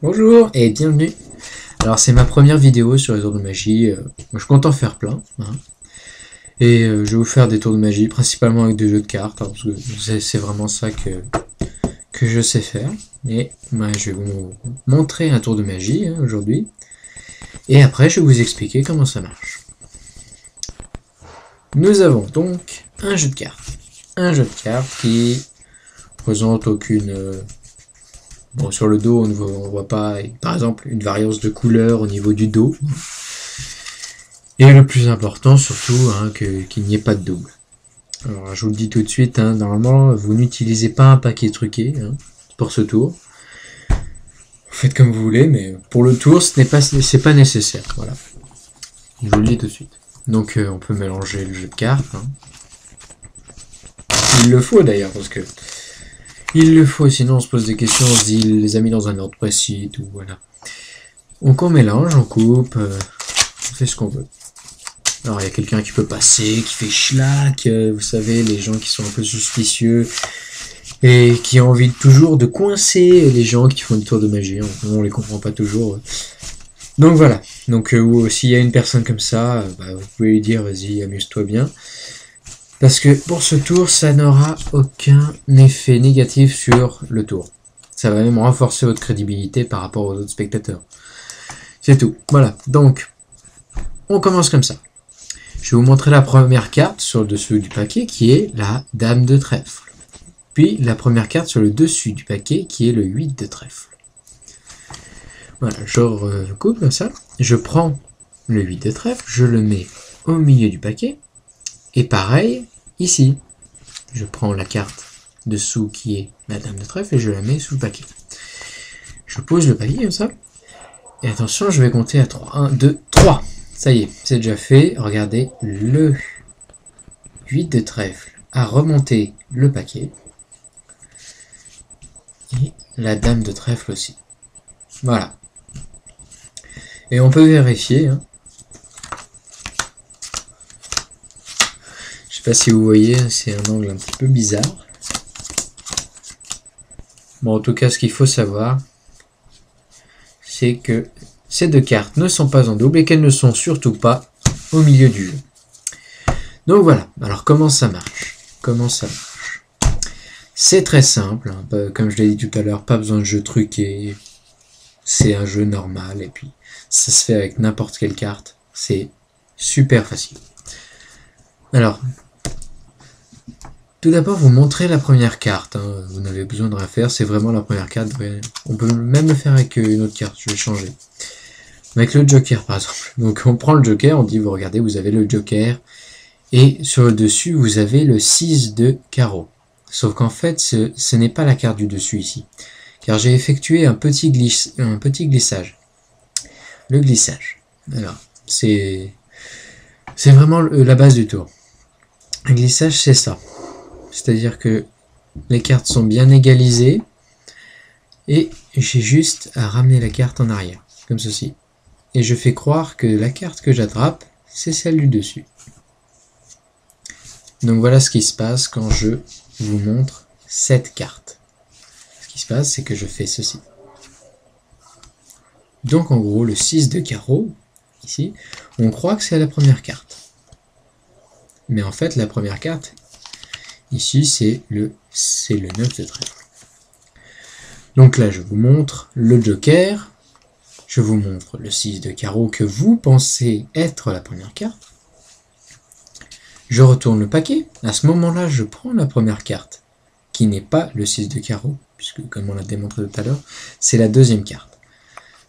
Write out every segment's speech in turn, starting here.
Bonjour et bienvenue. Alors c'est ma première vidéo sur les tours de magie. Moi, je compte en faire plein. Hein. Et je vais vous faire des tours de magie, principalement avec des jeux de cartes, hein, parce que c'est vraiment ça que je sais faire. Et moi, je vais vous montrer un tour de magie hein, aujourd'hui. Et après je vais vous expliquer comment ça marche. Nous avons donc un jeu de cartes. Un jeu de cartes qui présente aucune... Bon, sur le dos, on voit pas, par exemple, une variance de couleur au niveau du dos. Et le plus important, surtout, hein, qu'il n'y ait pas de double. Alors, je vous le dis tout de suite, hein, normalement, vous n'utilisez pas un paquet truqué hein, pour ce tour. Vous faites comme vous voulez, mais pour le tour, c'est pas nécessaire. Voilà. Je vous le dis tout de suite. Donc, on peut mélanger le jeu de cartes. Hein. Il le faut d'ailleurs, parce que il le faut, sinon on se pose des questions, on se dit, il les a mis dans un ordre précis, tout, voilà. Donc on mélange, on coupe, on fait ce qu'on veut. Alors il y a quelqu'un qui peut passer, qui fait schlack, vous savez, les gens qui sont un peu suspicieux, et qui ont envie toujours de coincer les gens qui font une tour de magie, on les comprend pas toujours. Donc voilà, donc s'il y a une personne comme ça, vous pouvez lui dire, vas-y, amuse-toi bien. Parce que pour ce tour, ça n'aura aucun effet négatif sur le tour. Ça va même renforcer votre crédibilité par rapport aux autres spectateurs. C'est tout. Voilà. Donc, on commence comme ça. Je vais vous montrer la première carte sur le dessus du paquet qui est la Dame de trèfle. Puis la première carte sur le dessus du paquet qui est le 8 de trèfle. Voilà, je recoupe comme ça. Je prends le 8 de trèfle, je le mets au milieu du paquet. Et pareil, ici, je prends la carte dessous qui est la Dame de trèfle et je la mets sous le paquet. Je pose le paquet comme ça. Et attention, je vais compter à 3. 1, 2, 3. Ça y est, c'est déjà fait. Regardez, le 8 de trèfle a remonté le paquet. Et la Dame de trèfle aussi. Voilà. Et on peut vérifier. Hein. Je sais pas si vous voyez, c'est un angle un petit peu bizarre. Bon, en tout cas, ce qu'il faut savoir, c'est que ces deux cartes ne sont pas en double et qu'elles ne sont surtout pas au milieu du jeu. Donc voilà, alors comment ça marche? C'est très simple, hein, comme je l'ai dit tout à l'heure, pas besoin de jeu truqué, c'est un jeu normal et puis ça se fait avec n'importe quelle carte, c'est super facile. Alors, tout d'abord, vous montrez la première carte. Hein. Vous n'avez besoin de rien faire, c'est vraiment la première carte. On peut même le faire avec une autre carte, je vais changer. Avec le Joker, par exemple. Donc on prend le Joker, on dit, vous regardez, vous avez le Joker. Et sur le dessus, vous avez le 6 de carreau. Sauf qu'en fait, ce n'est pas la carte du dessus ici. Car j'ai effectué un petit glissage. Le glissage. Alors, c'est vraiment la base du tour. Un glissage, c'est ça. C'est-à-dire que les cartes sont bien égalisées et j'ai juste à ramener la carte en arrière, comme ceci. Et je fais croire que la carte que j'attrape, c'est celle du dessus. Donc voilà ce qui se passe quand je vous montre cette carte. Ce qui se passe, c'est que je fais ceci. Donc en gros, le 6 de carreau, ici, on croit que c'est la première carte. Mais en fait, la première carte, ici, c'est le 9 de trèfle. Donc là, je vous montre le Joker. Je vous montre le 6 de carreau que vous pensez être la première carte. Je retourne le paquet. À ce moment-là, je prends la première carte, qui n'est pas le 6 de carreau, puisque comme on l'a démontré tout à l'heure, c'est la deuxième carte.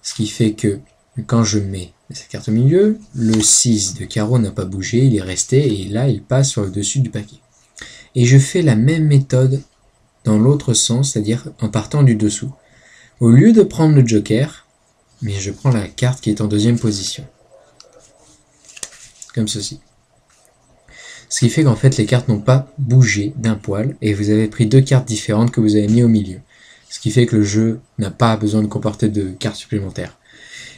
Ce qui fait que quand je mets cette carte au milieu, le 6 de carreau n'a pas bougé, il est resté, et là, il passe sur le dessus du paquet. Et je fais la même méthode dans l'autre sens, c'est-à-dire en partant du dessous. Au lieu de prendre le Joker, mais je prends la carte qui est en deuxième position. Comme ceci. Ce qui fait qu'en fait, les cartes n'ont pas bougé d'un poil, et vous avez pris deux cartes différentes que vous avez mis au milieu. Ce qui fait que le jeu n'a pas besoin de comporter de cartes supplémentaires.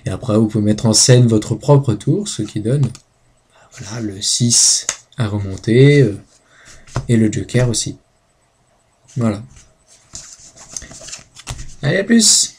Et après, vous pouvez mettre en scène votre propre tour, ce qui donne voilà, le 6 à remonter, et le Joker aussi. Voilà. Allez, à plus!